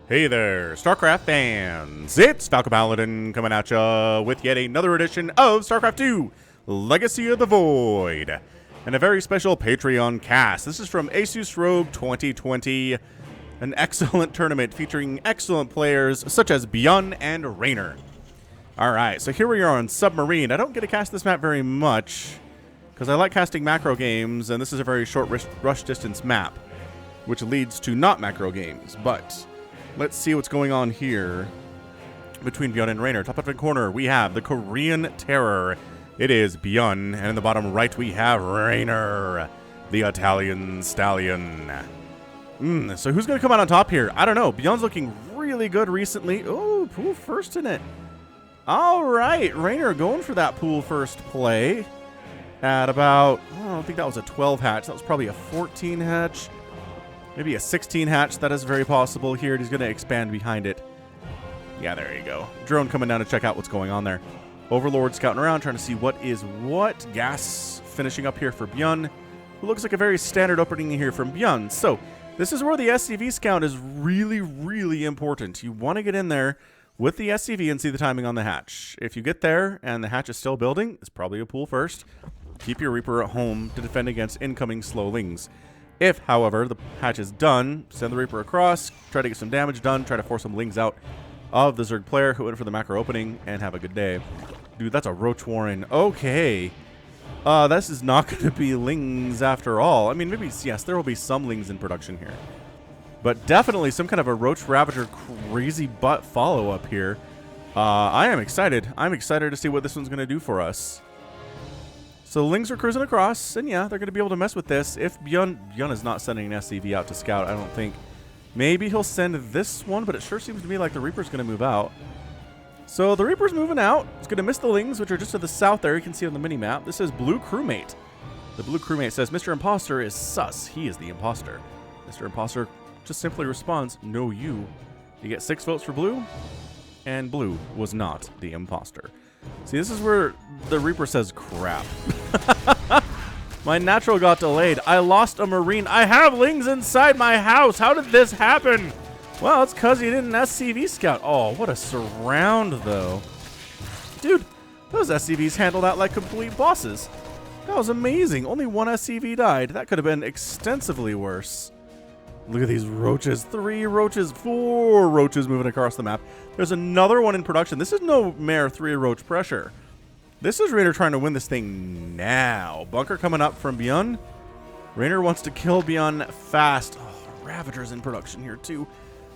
Hey there, StarCraft fans! It's Falcon Paladin coming at ya with yet another edition of StarCraft 2 Legacy of the Void, and a very special Patreon cast. This is from Asus Rogue 2020, an excellent tournament featuring excellent players such as ByuN and Reynor. Alright, so here we are on Submarine. I don't get to cast this map very much, because I like casting macro games, and this is a very short rush distance map, which leads to not macro games, but let's see what's going on here between ByuN and Reynor. Top left corner, we have the Korean Terror. It is ByuN, and in the bottom right, we have Reynor, the Italian Stallion. So who's going to come out on top here? I don't know. ByuN's looking really good recently. Oh, pool first in it. All right, Reynor going for that pool first play at about, I don't think that was a 12 hatch. That was probably a 14 hatch. Maybe a 16 hatch. That is very possible here. He's going to expand behind it. Yeah, there you go. Drone coming down to check out what's going on there. Overlord scouting around, trying to see what is what. Gas finishing up here for ByuN. Looks like a very standard opening here from ByuN. So this is where the SCV scout is really, really important. You want to get in there with the SCV and see the timing on the hatch. If you get there and the hatch is still building, it's probably a pool first. Keep your Reaper at home to defend against incoming slowlings. If, however, the hatch is done, send the Reaper across, try to get some damage done, try to force some lings out of the Zerg player who went for the macro opening, and have a good day. Dude, that's a Roach Warren. Okay. This is not going to be lings after all. I mean, maybe, yes, there will be some lings in production here. But definitely some kind of a Roach Ravager crazy butt follow-up here. I am excited. I'm excited to see what this one's going to do for us. So lings are cruising across, and yeah, they're going to be able to mess with this. If ByuN is not sending an SCV out to scout, I don't think. Maybe he'll send this one, but it sure seems to me like the Reaper's going to move out. So the Reaper's moving out. It's going to miss the lings, which are just to the south there. You can see on the mini-map. This is Blue Crewmate. The Blue Crewmate says, Mr. Imposter is sus. He is the imposter. Mr. Imposter just simply responds, no, you. You get 6 votes for Blue, and Blue was not the imposter. See, this is where the Reaper says crap. My natural got delayed. I lost a Marine. I have lings inside my house. How did this happen? Well, it's because you didn't SCV scout. Oh, what a surround, though. Dude, those SCVs handled that like complete bosses. That was amazing. Only one SCV died. That could have been extensively worse. Look at these roaches. 3 roaches, 4 roaches moving across the map. There's another one in production. This is no mere 3 roach pressure. This is Reynor trying to win this thing now. Bunker coming up from ByuN. Reynor wants to kill ByuN fast. Oh, Ravager's in production here too.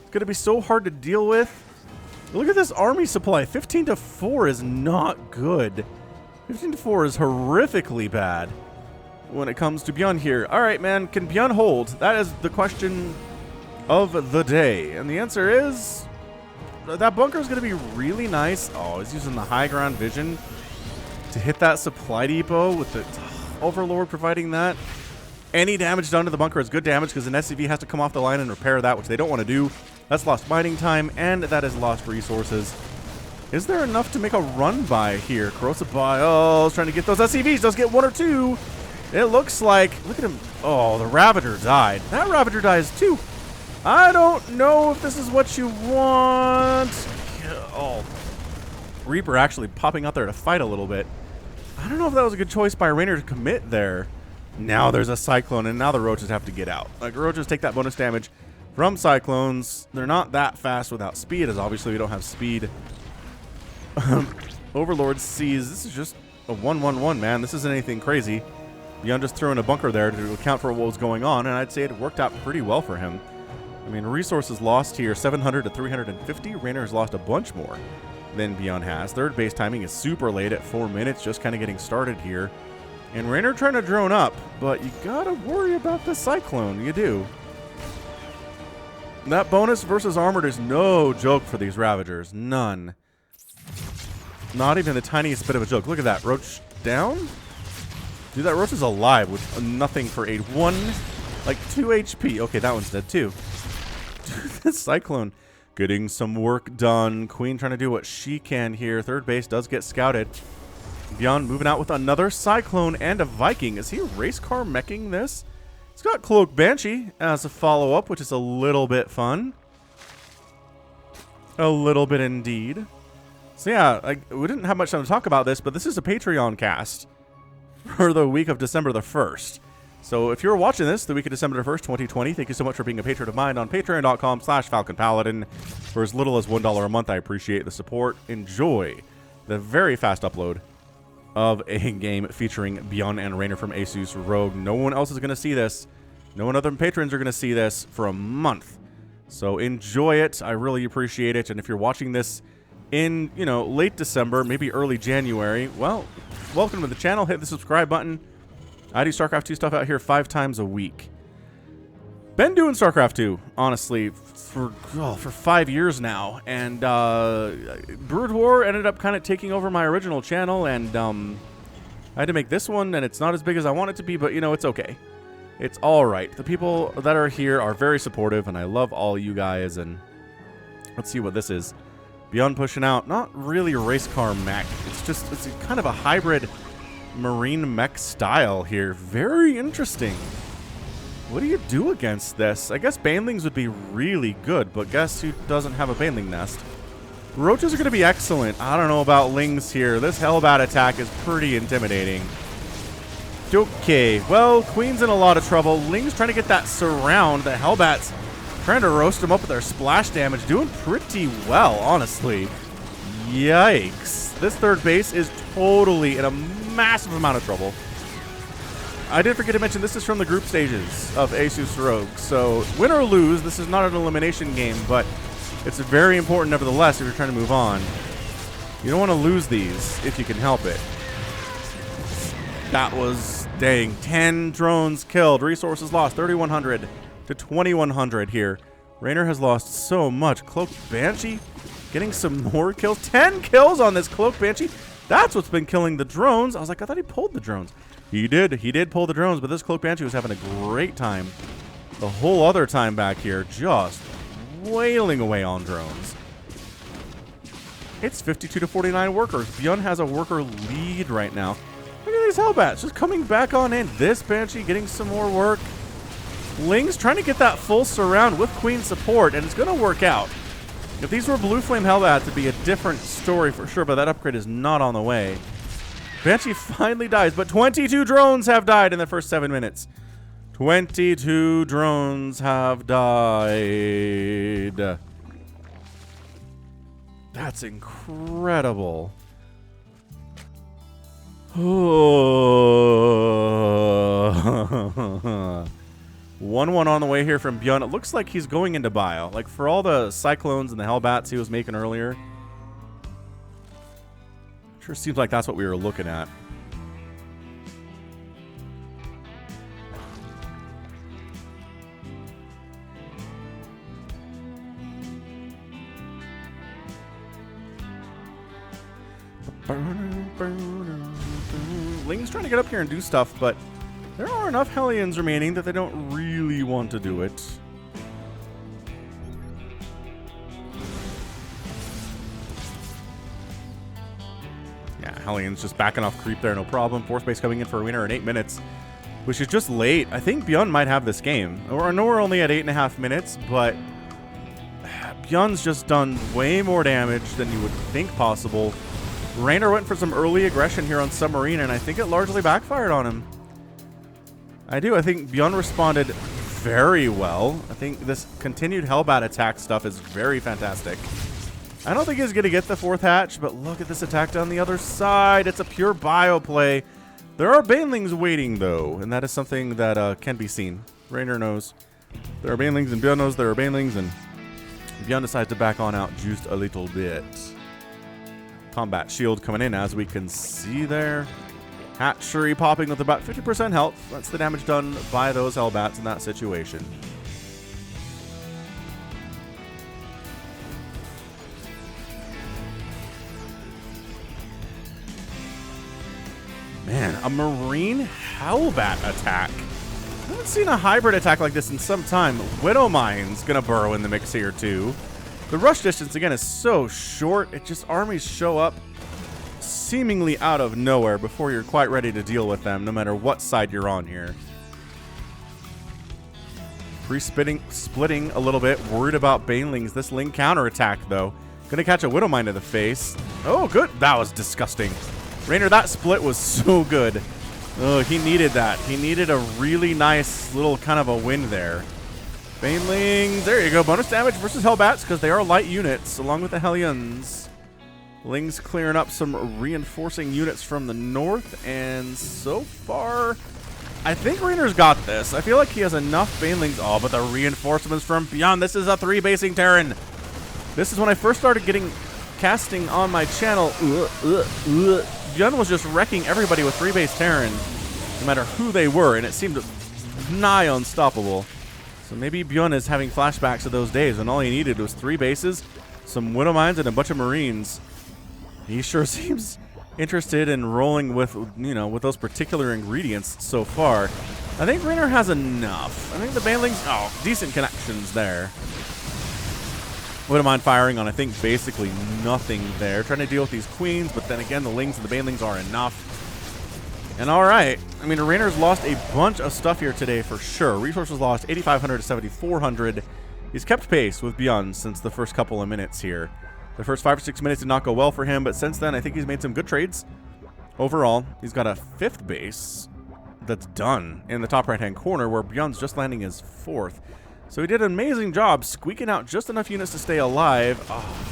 It's going to be so hard to deal with. Look at this army supply. 15 to 4 is not good. 15 to 4 is horrifically bad when it comes to ByuN here. All right, man, can ByuN hold? That is the question of the day. And the answer is that bunker is going to be really nice. Oh, he's using the high ground vision to hit that supply depot with the Overlord providing that. Any damage done to the bunker is good damage because an SCV has to come off the line and repair that, which they don't want to do. That's lost mining time, and that is lost resources. Is there enough to make a run by here? Corrosive Bios trying to get those SCVs. Does get 1 or 2. It looks like, look at him. Oh, the Ravager died. That Ravager dies too. I don't know if this is what you want. Oh, Reaper actually popping out there to fight a little bit. I don't know if that was a good choice by Reynor to commit there. Now there's a Cyclone, and now the Roaches have to get out. Like, Roaches take that bonus damage from Cyclones. They're not that fast without speed, as obviously we don't have speed. Overlord sees this is just a 1-1-1, man. This isn't anything crazy. ByuN just threw in a bunker there to account for what was going on, and I'd say it worked out pretty well for him. I mean, resources lost here, 700 to 350. Reynor has lost a bunch more than ByuN has. Third base timing is super late at 4 minutes, just kind of getting started here. And Reynor trying to drone up, but you gotta worry about the Cyclone. You do. That bonus versus armored is no joke for these Ravagers. None. Not even the tiniest bit of a joke. Look at that. Roach down? Dude, that Roach is alive with nothing for aid. 1, like 2 HP. Okay, that one's dead too. Dude, this Cyclone getting some work done. Queen trying to do what she can here. Third base does get scouted. ByuN moving out with another Cyclone and a Viking. Is he race car meching this? He's got Cloak Banshee as a follow-up, which is a little bit fun. A little bit indeed. So yeah, we didn't have much time to talk about this, but this is a Patreon cast for the week of December the 1st. So if you're watching this the week of December the 1st, 2020, thank you so much for being a patron of mine on patreon.com/FalconPaladin. For as little as $1 a month, I appreciate the support. Enjoy the very fast upload of a game featuring ByuN and Reynor from Asus Rogue. No one else is going to see this. No one other than patrons are going to see this for a month. So enjoy it. I really appreciate it. And if you're watching this in, you know, late December, maybe early January, well, welcome to the channel. Hit the subscribe button. I do StarCraft 2 stuff out here 5 times a week. Been doing StarCraft 2, honestly, for 5 years now. And Brood War ended up kind of taking over my original channel. And I had to make this one, and it's not as big as I want it to be, but, you know, it's okay. It's all right. The people that are here are very supportive, and I love all you guys. And let's see what this is. ByuN pushing out. Not really a race car mech. It's kind of a hybrid marine mech style here. Very interesting. What do you do against this? I guess banelings would be really good, but guess who doesn't have a baneling nest? Roaches are going to be excellent. I don't know about lings here. This Hellbat attack is pretty intimidating. Okay, well, Queen's in a lot of trouble. Ling's trying to get that surround. The Hellbats trying to roast them up with their splash damage. Doing pretty well, honestly. Yikes. This third base is totally in a massive amount of trouble. I did forget to mention this is from the group stages of Asus Rogue. So, win or lose, this is not an elimination game, but it's very important nevertheless if you're trying to move on. You don't want to lose these if you can help it. That was, dang, 10 drones killed. Resources lost, 3,100 to 2,100 here. Reynor has lost so much. Cloaked Banshee getting some more kills. 10 kills on this Cloaked Banshee. That's what's been killing the drones. I was like, I thought he pulled the drones. He did pull the drones, but this Cloaked Banshee was having a great time. The whole other time back here, just wailing away on drones. It's 52 to 49 workers. ByuN has a worker lead right now. Look at these Hellbats just coming back on in. This Banshee getting some more work. Ling's trying to get that full surround with Queen support, and it's going to work out. If these were Blue Flame Hellbats, it'd be a different story for sure, but that upgrade is not on the way. Banshee finally dies, but 22 drones have died in the first 7 minutes. 22 drones have died. That's incredible. 1-1 on the way here from ByuN. It looks like he's going into bio. Like, for all the Cyclones and the Hellbats he was making earlier. Sure seems like that's what we were looking at. Ling's trying to get up here and do stuff, but there are enough Hellions remaining that they don't really want to do it. Yeah, Hellions just backing off creep there, no problem. Force base coming in for a winner in 8 minutes, which is just late. I think ByuN might have this game. I know we're only at 8.5 minutes, but ByuN's just done way more damage than you would think possible. Reynor went for some early aggression here on Submarine, and I think it largely backfired on him. I do. I think ByuN responded very well. I think this continued Hellbat attack stuff is very fantastic. I don't think he's going to get the 4th hatch, but look at this attack down the other side. It's a pure bio play. There are banelings waiting, though, and that is something that can be seen. Reynor knows there are banelings, and ByuN knows there are banelings, and ByuN decides to back on out just a little bit. Combat shield coming in, as we can see there. Hatchery popping with about 50% health. That's the damage done by those Hellbats in that situation. Man, a Marine Hellbat attack. I haven't seen a hybrid attack like this in some time. Widowmine's gonna burrow in the mix here too. The rush distance, again, is so short. It just, armies show up seemingly out of nowhere before you're quite ready to deal with them, no matter what side you're on here. Splitting a little bit, worried about banelings. This Ling counterattack, though. Gonna catch a Widowmine to the face. Oh, good. That was disgusting. Reynor, that split was so good. Oh, he needed that. He needed a really nice little kind of a win there. Banelings, there you go. Bonus damage versus Hellbats because they are light units along with the Hellions. Lings clearing up some reinforcing units from the north, and so far, I think Reynor's got this. I feel like he has enough Banelings. Oh, but the reinforcements from ByuN. This is a 3-basing Terran. This is when I first started casting on my channel. ByuN was just wrecking everybody with 3-base Terran, no matter who they were, and it seemed nigh unstoppable. So maybe ByuN is having flashbacks of those days when all he needed was 3 bases, some Widowmines, and a bunch of Marines. He sure seems interested in rolling with, you know, with those particular ingredients so far. I think Reynor has enough. I think the Banelings, oh, decent connections there. Widowmine firing on, I think, basically nothing there. Trying to deal with these queens, but then again, the Lings and the Banelings are enough. And all right, I mean, Reynor's lost a bunch of stuff here today for sure. Resources lost 8,500 to 7,400. He's kept pace with ByuN since the first couple of minutes here. The first 5 or 6 minutes did not go well for him, but since then, I think he's made some good trades. Overall, he's got a 5th base that's done in the top right-hand corner, where ByuN's just landing his 4th. So he did an amazing job squeaking out just enough units to stay alive. Oh,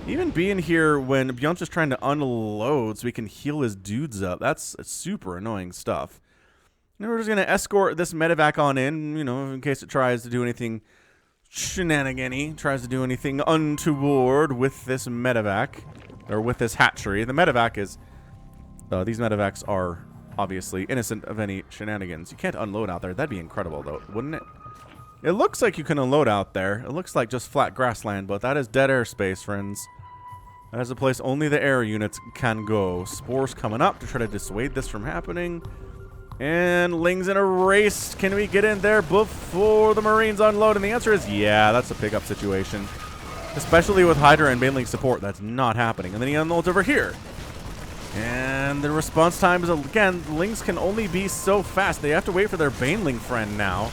even being here when ByuN's just trying to unload so he can heal his dudes up, that's super annoying stuff. And we're just going to escort this medevac on in, you know, in case it tries to do anything shenanigan-y, tries to do anything untoward with this medevac, or with this hatchery. The medevac is, these medevacs are obviously innocent of any shenanigans. You can't unload out there. That'd be incredible, though, wouldn't it? It looks like you can unload out there. It looks like just flat grassland, but that is dead airspace, friends. That is a place only the air units can go. Spores coming up to try to dissuade this from happening. And Ling's in a race. Can we get in there before the Marines unload? And the answer is yeah, that's a pickup situation. Especially with Hydra and Baneling support, that's not happening. And then he unloads over here. And the response time is, again, Lings can only be so fast. They have to wait for their Baneling friend now.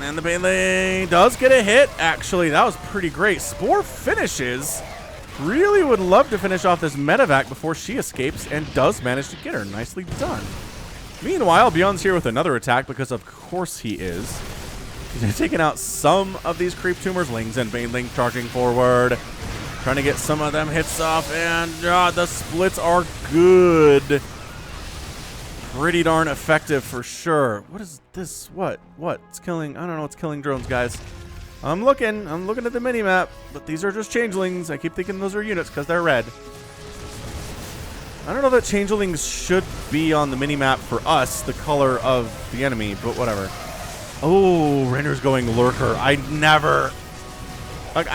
And the Baneling does get a hit, actually. That was pretty great. Spore finishes. Really would love to finish off this medevac before she escapes, and does manage to get her. Nicely done. Meanwhile, ByuN's here with another attack, because of course he is. He's taking out some of these creep tumors. Lings and Baneling charging forward. Trying to get some of them hits off, and the splits are good. Pretty darn effective for sure. What is this? What? It's killing, I don't know, it's killing drones, guys. I'm looking at the mini-map, but these are just changelings. I keep thinking those are units because they're red. I don't know that changelings should be on the mini-map for us, the color of the enemy, but whatever. Oh, Reynor's going Lurker. I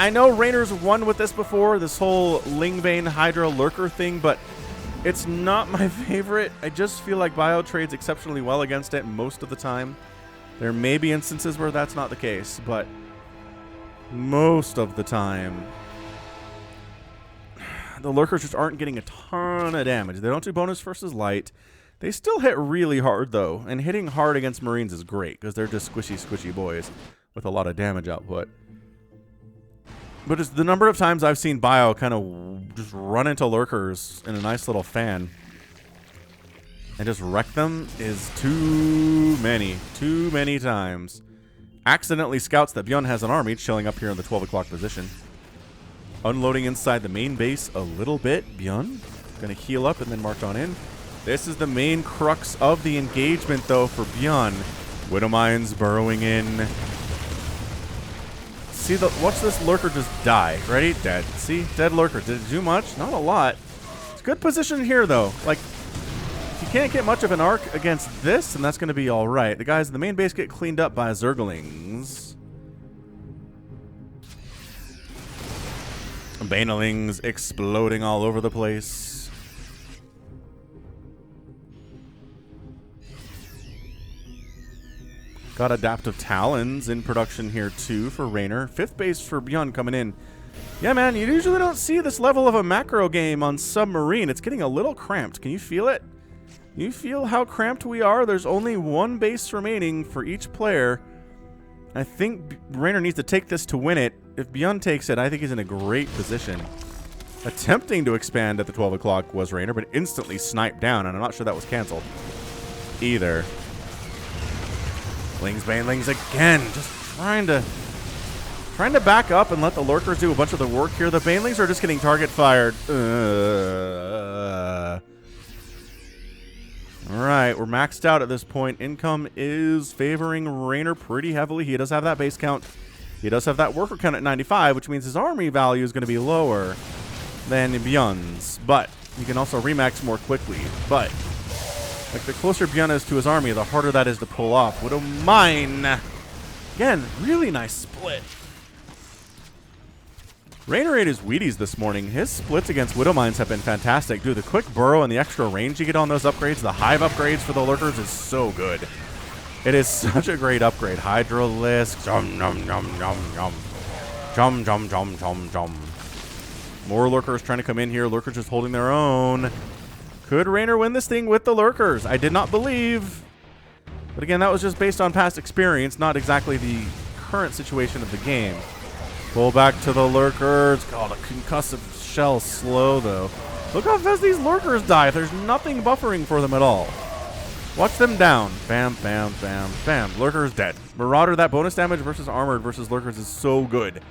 know Reynor's won with this before, this whole Lingbane Hydra Lurker thing, but it's not my favorite. I just feel like Bio trades exceptionally well against it most of the time. There may be instances where that's not the case, but most of the time, the Lurkers just aren't getting a ton of damage. They don't do bonus versus light. They still hit really hard, though, and hitting hard against Marines is great, because they're just squishy boys with a lot of damage output. But it's the number of times I've seen Bio kind of just run into Lurkers in a nice little fan and just wreck them is too many times. Accidentally scouts that ByuN has an army chilling up here in the 12 o'clock position. Unloading inside the main base a little bit. ByuN gonna heal up and then march on in. This is the main crux of the engagement, though, for ByuN. Widowmines burrowing in. See, watch this Lurker just die. Ready? Dead. See? Dead Lurker. Did it do much? Not a lot. It's a good position here, though. Like, you can't get much of an arc against this, and that's going to be all right. The guys in the main base get cleaned up by Zerglings. Banelings exploding all over the place. Got Adaptive Talons in production here, too, for Reynor. 5th base for ByuN coming in. Yeah, man, you usually don't see this level of a macro game on Submarine. It's getting a little cramped. Can you feel it? You feel how cramped we are? There's only one base remaining for each player. I think Reynor needs to take this to win it. If ByuN takes it, I think he's in a great position. Attempting to expand at the 12 o'clock was Reynor, but instantly sniped down, and I'm not sure that was canceled either. Lings, Banelings again, just trying to back up and let the lurkers do a bunch of the work here. The Banelings are just getting target fired. Alright, we're maxed out at this point. Income is favoring Reynor pretty heavily. He does have that base count. He does have that worker count at 95, which means his army value is going to be lower than ByuN's. But he can also remax more quickly. But like the closer ByuN is to his army, the harder that is to pull off. Widow Mine. Again, really nice split. Reynor ate his Wheaties this morning. His splits against Widow Mines have been fantastic. Dude, the quick burrow and the extra range you get on those upgrades, the hive upgrades for the lurkers is so good. It is such a great upgrade. Hydralisk. Jum, jum, jum, jum, jum. Jum, jum, jum, jum, jum. More lurkers trying to come in here. Lurkers just holding their own. Could Reynor win this thing with the lurkers? I did not believe. But again, that was just based on past experience, not exactly the current situation of the game. Pull back to the lurkers. God, a concussive shell slow, though. Look how fast these lurkers die. There's nothing buffering for them at all. Watch them down. Bam, bam, bam, bam. Lurker's dead. Marauder, that bonus damage versus armored versus lurkers is so good.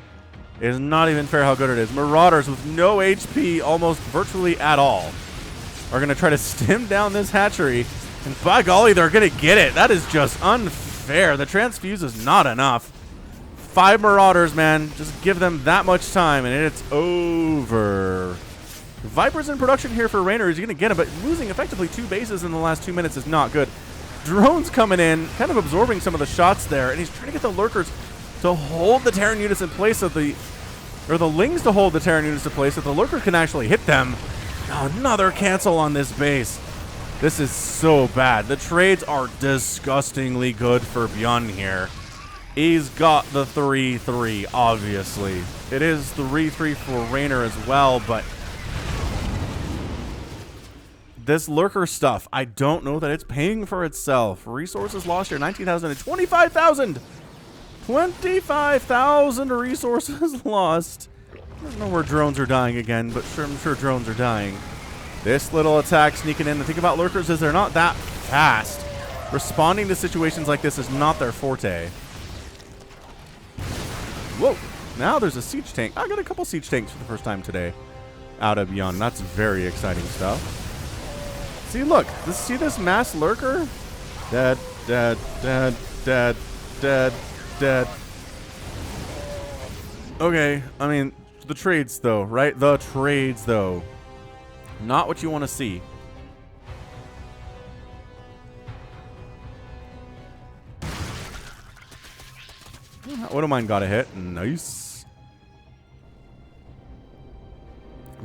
It is not even fair how good it is. Marauders with no HP almost virtually at all are going to try to stim down this hatchery. And by golly, they're going to get it. That is just unfair. The transfuse is not enough. 5 Marauders, man. Just give them that much time, and it's over. Viper's in production here for Reynor. He's going to get him, but losing effectively 2 bases in the last 2 minutes is not good. Drones coming in, kind of absorbing some of the shots there, and he's trying to get the lurkers to hold the Terran units in place of the... or the Lings to hold the Terran units in place so the lurkers can actually hit them. Oh, another cancel on this base. This is so bad. The trades are disgustingly good for ByuN here. He's got the 3-3, obviously. It is 3-3 for Reynor as well, but this lurker stuff, I don't know that it's paying for itself. Resources lost here, 19,000 and 25,000. 25,000 resources lost. I don't know where drones are dying again, but I'm sure drones are dying. This little attack sneaking in. The thing about lurkers is they're not that fast. Responding to situations like this is not their forte. Whoa, now there's a siege tank. I got a couple siege tanks for the first time today out of ByuN. That's very exciting stuff. See, look, see this mass lurker? Dead, dead, dead, dead, dead, dead. Okay, I mean, the trades though, right? The trades though. Not what you want to see. Widow Mine got a hit. Nice.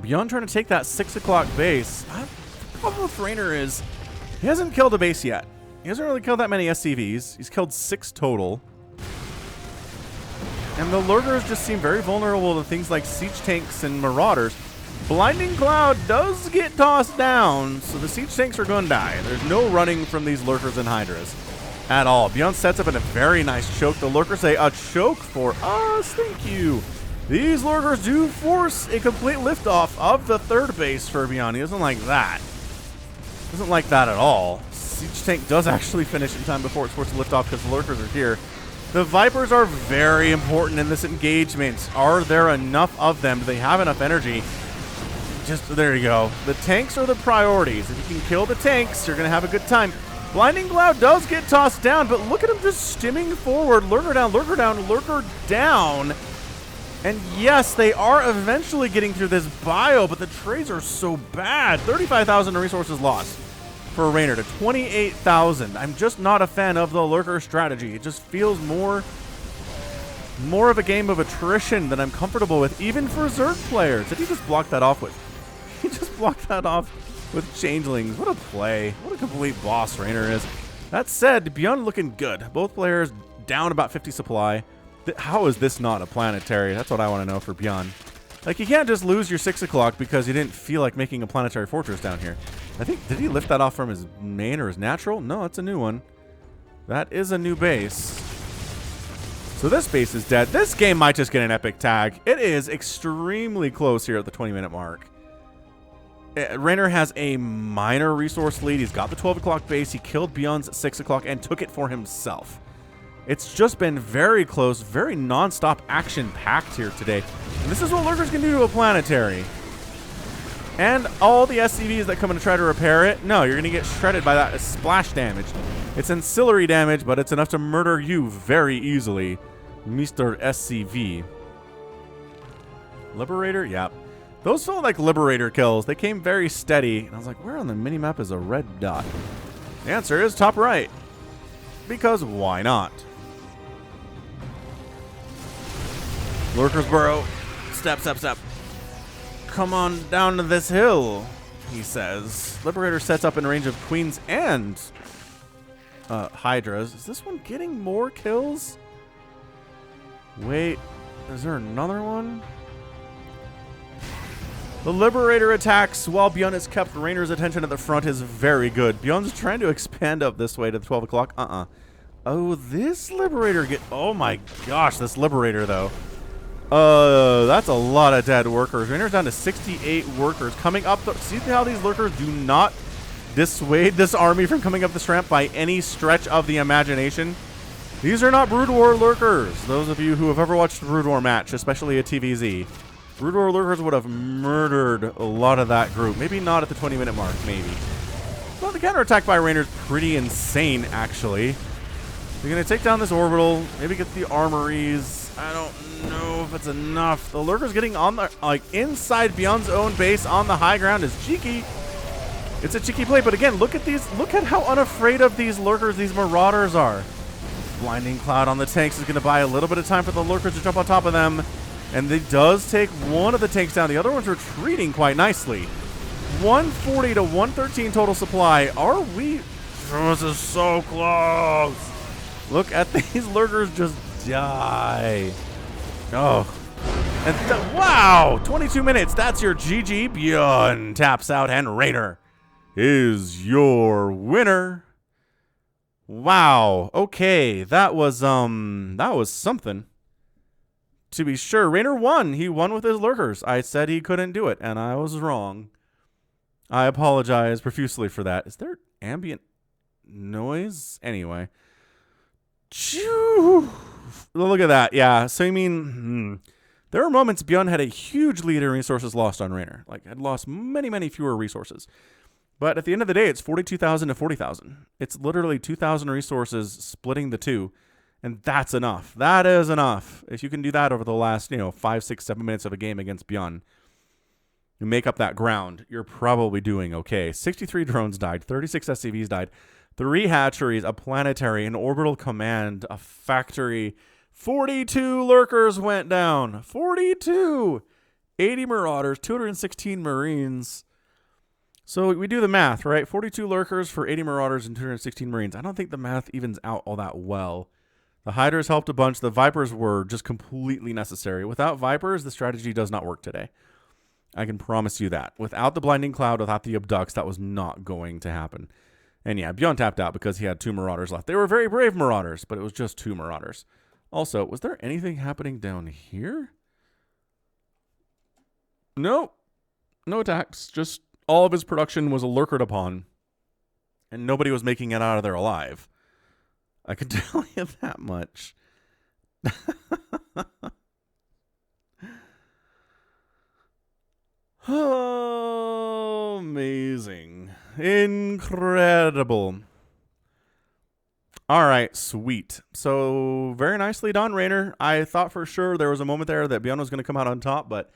ByuN trying to take that 6 o'clock base. The problem with Reynor is he hasn't killed a base yet. He hasn't really killed that many SCVs. He's killed 6 total. And the lurkers just seem very vulnerable to things like siege tanks and marauders. Blinding Cloud does get tossed down, so the siege tanks are going to die. There's no running from these lurkers and hydras at all. ByuN sets up in a very nice choke. The lurkers say, a choke for us, thank you. These lurkers do force a complete liftoff of the 3rd base for ByuN. He doesn't like that. Doesn't like that at all. Siege tank does actually finish in time before it's forced to lift off because the lurkers are here. The Vipers are very important in this engagement. Are there enough of them? Do they have enough energy? Just, there you go. The tanks are the priorities. If you can kill the tanks, you're going to have a good time. Blinding Cloud does get tossed down, but look at him just stimming forward. Lurker down, lurker down, lurker down. And yes, they are eventually getting through this bio, but the trades are so bad. 35,000 resources lost for Reynor to 28,000. I'm just not a fan of the lurker strategy. It just feels more of a game of attrition than I'm comfortable with, even for Zerg players. Did he just block that off with? He just blocked that off with changelings. What a play. What a complete boss Reynor is. That said, ByuN looking good. Both players down about 50 supply. How is this not a planetary? That's what I want to know for ByuN. Like, you can't just lose your 6 o'clock because you didn't feel like making a planetary fortress down here. I think, did he lift that off from his main or his natural? No, it's a new one. That is a new base. So this base is dead. This game might just get an epic tag. It is extremely close here at the 20-minute mark. Reynor has a minor resource lead. He's got the 12 o'clock base. He killed ByuN's at 6 o'clock and took it for himself. It's just been very close, very non-stop action-packed here today. And this is what lurkers can do to a planetary. And all the SCVs that come in to try to repair it, no, you're going to get shredded by that splash damage. It's ancillary damage, but it's enough to murder you very easily, Mr. SCV. Liberator? Yep. Those felt like Liberator kills. They came very steady. And I was like, where on the minimap is a red dot? The answer is top right. Because why not? Lurkers burrow. Step, step, step. Come on down to this hill, he says. Liberator sets up in range of queens and hydras. Is this one getting more kills? Wait, is there another one? The Liberator attacks while ByuN has kept Reynor's attention at the front is very good. ByuN's trying to expand up this way to the 12 o'clock. Oh, this Liberator oh my gosh, this Liberator though. That's a lot of dead workers. Reynor's down to 68 workers. Coming up, see how these lurkers do not dissuade this army from coming up this ramp by any stretch of the imagination. These are not Brood War lurkers. Those of you who have ever watched a Brood War match, especially a TVZ, Brood War lurkers would have murdered a lot of that group. Maybe not at the 20-minute mark, maybe. Well, the counterattack by Reynor's pretty insane, actually. They're going to take down this orbital, maybe get the armories. I don't know if it's enough. The lurker's getting on the, like, inside ByuN's own base on the high ground is cheeky. It's a cheeky play, but again, look at these. Look at how unafraid of these lurkers these marauders are. Blinding Cloud on the tanks is going to buy a little bit of time for the lurkers to jump on top of them. And it does take one of the tanks down. The other one's retreating quite nicely. 140 to 113 total supply. Are we? This is so close. Look at these lurkers just die. Oh. And wow, 22 minutes. That's your GG. ByuN taps out and Reynor is your winner. Wow. Okay, that was something. To be sure, Reynor won. He won with his lurkers. I said he couldn't do it, and I was wrong. I apologize profusely for that. Is there ambient noise? Anyway. Choo. Look at that. Yeah, so I mean, there were moments ByuN had a huge lead in resources lost on Reynor. Like, had lost many, many fewer resources. But at the end of the day, it's 42,000 to 40,000. It's literally 2,000 resources splitting the two. And that's enough. That is enough. If you can do that over the last, 5, 6, 7 minutes of a game against ByuN, you make up that ground, you're probably doing okay. 63 drones died. 36 SCVs died. 3 hatcheries, a planetary, an orbital command, a factory. 42 lurkers went down. 42! 80 marauders, 216 marines. So we do the math, right? 42 lurkers for 80 marauders and 216 marines. I don't think the math evens out all that well. The Hydras helped a bunch. The Vipers were just completely necessary. Without Vipers, the strategy does not work today. I can promise you that. Without the Blinding Cloud, without the Abducts, that was not going to happen. And yeah, ByuN tapped out because he had 2 Marauders left. They were very brave Marauders, but it was just 2 Marauders. Also, was there anything happening down here? No. No attacks. Just all of his production was lurkered upon. And nobody was making it out of there alive. I can tell you that much. Oh, amazing. Incredible. All right, sweet. So, very nicely done, Reynor. I thought for sure there was a moment there that ByuN was going to come out on top, but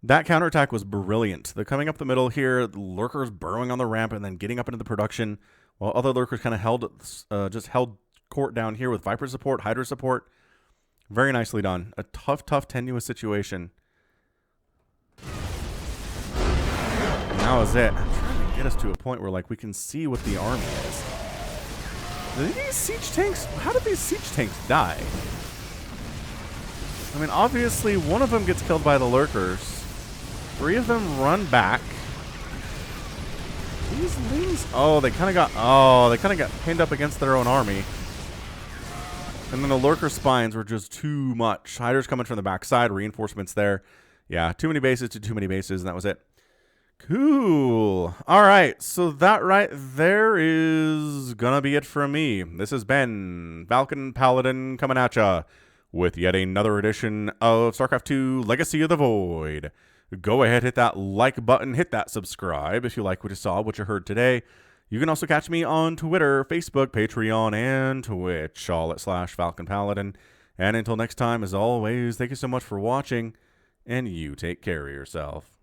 that counterattack was brilliant. They're coming up the middle here, the lurkers burrowing on the ramp and then getting up into the production, while other lurkers kind of held court down here with Viper support, Hydra support. Very nicely done. A tough, tenuous situation. And that was it. I'm trying to get us to a point where, like, we can see what the army is. Did these siege tanks, how did these siege tanks die? I mean, obviously, one of them gets killed by the lurkers. 3 of them run back. These things, they kind of got pinned up against their own army. And then the lurker spines were just too much. Hiders coming from the backside, reinforcements there. Yeah, too many bases to too many bases, and that was it. Cool. All right, so that right there is gonna be it from me. This has been Falcon Paladin coming at ya with yet another edition of StarCraft 2 Legacy of the Void. Go ahead, hit that like button, hit that subscribe if you like what you saw, what you heard today. You can also catch me on Twitter, Facebook, Patreon, and Twitch, all at /Falcon Paladin. And until next time, as always, thank you so much for watching, and you take care of yourself.